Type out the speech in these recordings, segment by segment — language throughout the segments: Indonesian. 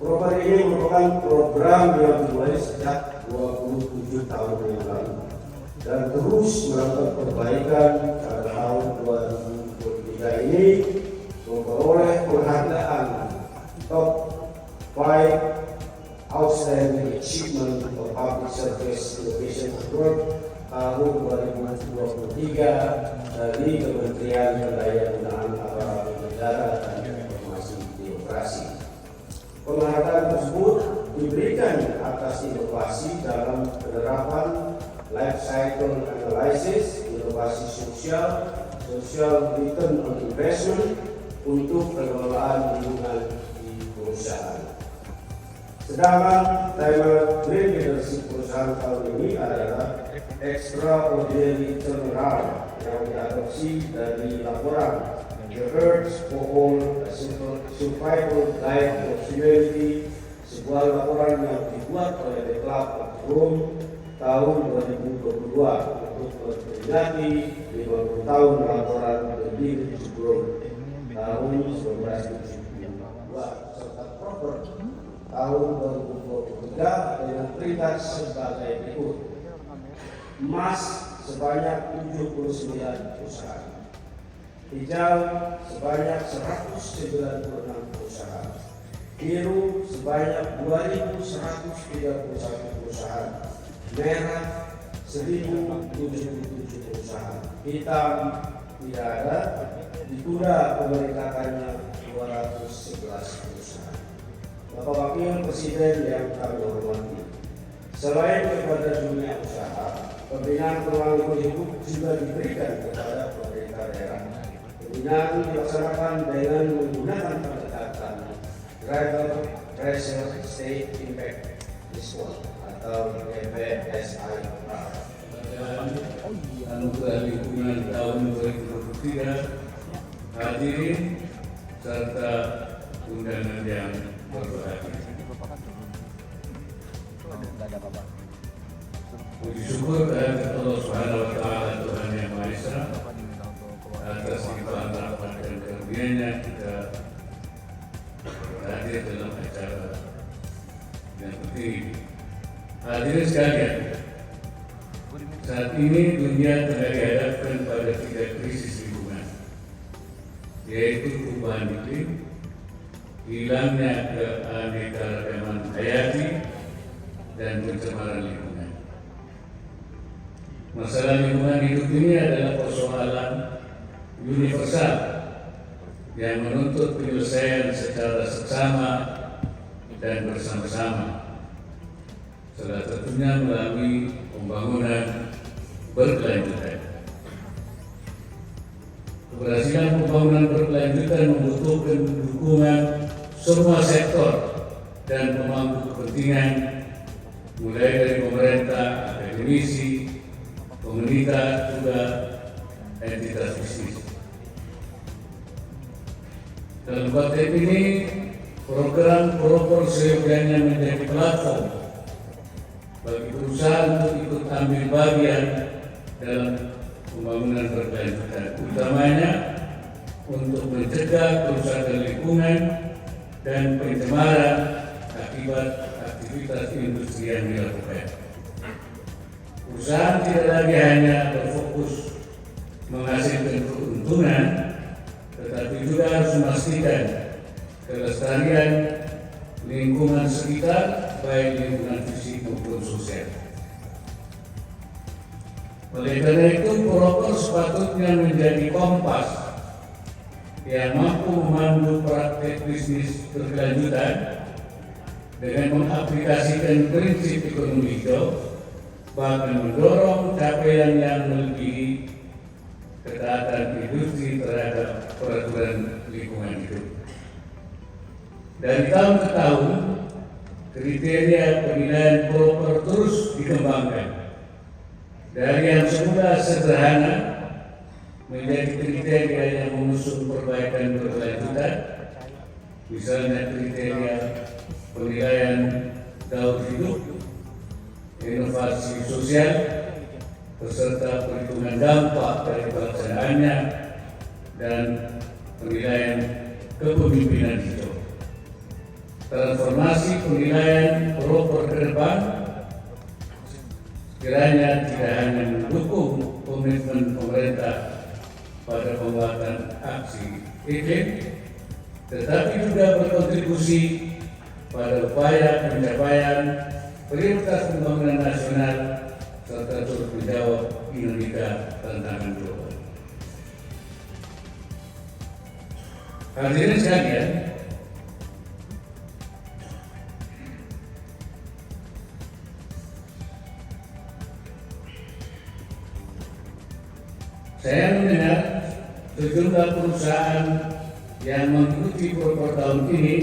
Perubahan ini merupakan program yang dimulai sejak 27 tahun yang lalu dan terus melakukan perbaikan pada tahun 2023 ini memperoleh penghargaan Top 5 Outstanding Achievement of Public Service Innovation Award tahun 2023 dari Kementerian Pendayaan Aparatur Negara dan Informasi Birokrasi. Penghargaan tersebut diberikan atas inovasi dalam penerapan life cycle analysis, inovasi sosial, social return on investment untuk pengelolaan lingkungan di perusahaan. Sedangkan tema Green Leadership perusahaan tahun ini adalah Extraordinary Turnaround yang diadopsi dari laporan The Earth for All, a Survival Guide for Humanity, sebuah laporan yang dibuat oleh The Club of Rome tahun 2022 untuk memperingati 50 tahun laporan The League of Rome tahun 1972 serta Proper tahun 2023 dengan peringkat sebagai berikut: emas sebanyak 79 perusahaan, hijau sebanyak 196 perusahaan, biru sebanyak 2.131 perusahaan, merah 1.077 perusahaan, hitam tidak ada, di kuda pemerintahkannya 211 perusahaan. Bapak Wakil Presiden yang kami hormati, selain kepada dunia usaha, pembinaan pengelolaan hidup juga diberikan kepada pemerintah daerah. Pembinaan dilaksanakan dengan menggunakan pendekatan Driver Pressure State Impact Response atau DPSIR. Anugerah Lingkungan tahun 2023, hadirin serta undangan yang berbahagia. Puji syukur kehadirat Allah Subhanahu wa Ta'ala, Tuhan Yang Maha Esa, atas limpahan rahmat dan karunia-Nya kita hadir dalam acara yang penting. Hadirin sekalian, saat ini dunia tengah dihadapkan pada 3 krisis lingkungan, yaitu perubahan iklim, hilangnya keanekaragaman hayati, dan pencemaran lingkungan. Masalah lingkungan hidup ini adalah persoalan universal yang menuntut penyelesaian secara seksama dan bersama-sama, salah satunya melalui pembangunan berkelanjutan. Keberhasilan pembangunan berkelanjutan membutuhkan dukungan semua sektor dan pemangku kepentingan, mulai dari pemerintah, akademisi, komunitas, juga entitas bisnis. Dalam konteks ini, program Proper seyogianya menjadi platform bagi perusahaan untuk ikut ambil bagian dalam pembangunan berkelanjutan, utamanya untuk mencegah kerusakan lingkungan dan pencemaran akibat aktivitas industri yang dilakukan. Perusahaan tidak lagi hanya berfokus menghasilkan keuntungan, tetapi juga harus memastikan kelestarian lingkungan sekitar, baik lingkungan fisik maupun sosial. Oleh karena itu, Proper sepatutnya menjadi kompas yang mampu memandu praktek bisnis berkelanjutan dengan mengaplikasikan prinsip ekonomi hijau, bahkan mendorong capaian yang melebihi ketaatan industri terhadap peraturan lingkungan hidup. Dari tahun ke tahun, kriteria penilaian Proper terus dikembangkan. Dari yang semula sederhana menjadi kriteria yang mengusung perbaikan berkelanjutan, misalnya kriteria penilaian daur hidup, inovasi sosial, beserta perhitungan dampak dari pelaksanaannya, dan penilaian kepemimpinan hijau. transformasi penilaian proper ke depan kiranya tidak hanya mendukung komitmen pemerintah pada penguatan aksi iklim, tetapi juga berkontribusi pada upaya pencapaian prioritas pembangunan nasional serta turut menjawab dinamika tantangan global. Hadirin sekalian, saya mendengar sejumlah perusahaan yang mengikuti program tahun ini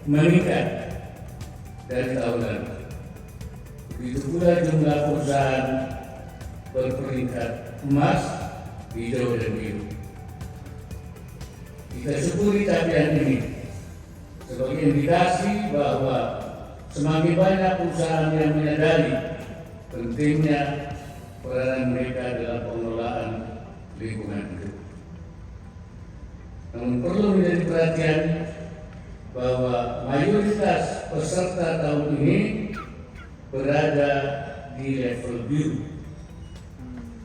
meningkat dari tahun lalu. Begitu pula jumlah perusahaan berperingkat emas, hijau, dan biru. Kita syukuri capaian ini sebagai indikasi bahwa semakin banyak perusahaan yang menyadari pentingnya peranan mereka dalam pengelolaan lingkungan hidup. Namun perlu menjadi perhatian bahwa mayoritas peserta tahun ini berada di level biru.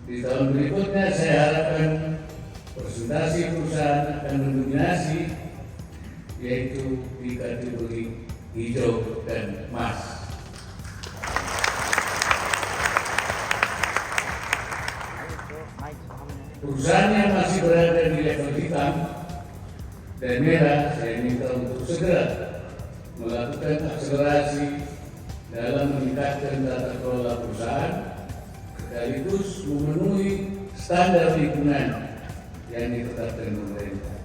Di tahun berikutnya saya harapkan presentasi perusahaan akan mendominasi, yaitu di kategori hijau dan emas. Perusahaan yang masih berada di level hitam dan merah, saya minta untuk segera melakukan akselerasi dalam meningkatkan tata kelola perusahaan sekaligus memenuhi standar lingkungan yang ditetapkan pemerintah.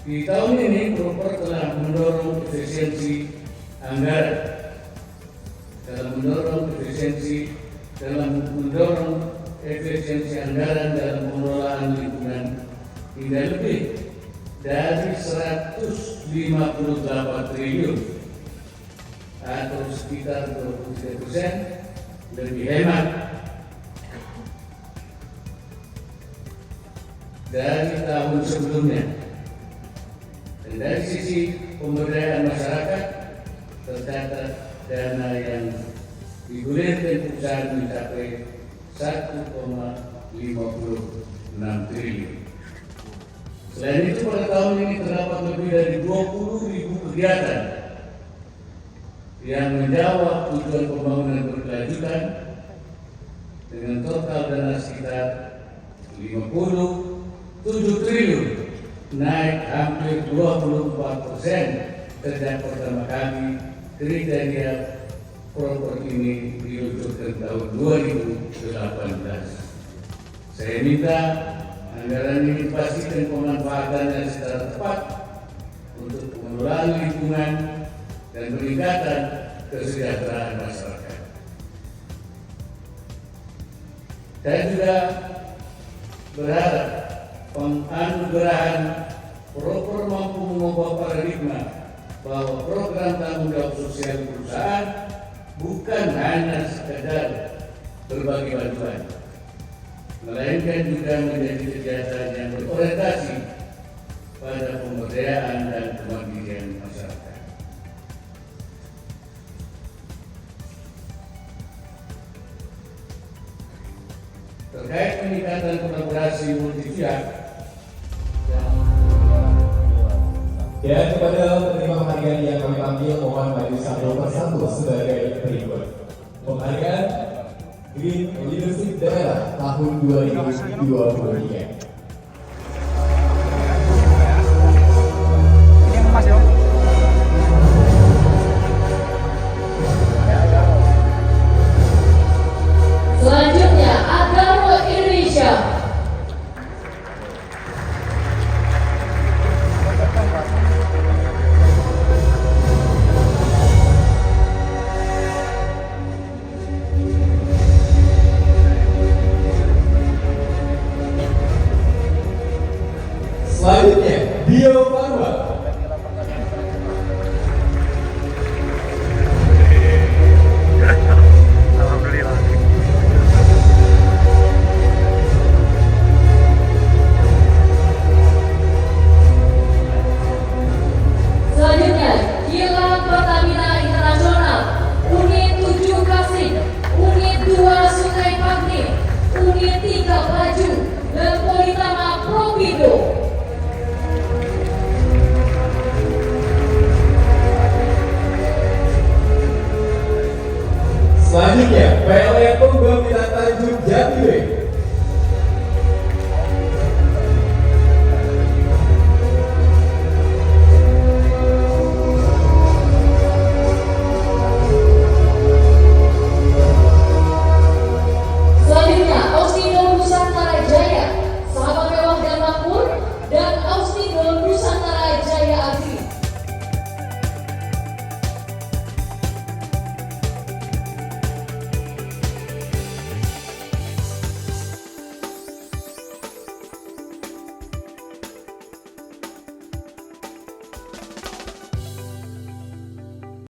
Di tahun ini Proper telah mendorong efisiensi anggaran dalam mendorong efisiensi anggaran dalam pengelolaan lingkungan hingga lebih dari 158 triliun atau sekitar 23% lebih hemat dari tahun sebelumnya. Dan dari sisi pemberdayaan masyarakat tercatat dana yang digulirkan perusahaan mencapai 1,56 triliun. Selain itu pada tahun ini terdapat lebih dari 20.000 kegiatan yang menjawab tujuan pembangunan berkelanjutan dengan total dana sekitar 57 triliun, naik hampir 24% sejak pertama kali kriteria Proper ini diluncurkan tahun 2018. Saya minta anggaran ini dipastikan pemanfaatannya secara tepat untuk pengelolaan lingkungan dan peningkatan kesejahteraan masyarakat. Saya juga berharap penganugerahan Proper mampu mengubah paradigma bahwa program tanggung jawab sosial perusahaan bukan hanya sekedar berbagi bantuan, melainkan juga menjadi kegiatan yang berorientasi pada pemberdayaan dan kemandirian masyarakat. Terkait peningkatan kolaborasi multi-pihak dan kepada penerima penghargaan yang kami panggil, mohon maju satu persatu sebagai berikut. Penghargaan Green Leadership Daerah tahun 2023. Selanjutnya Agro Indonesia. Selanjutnya Bio Farma.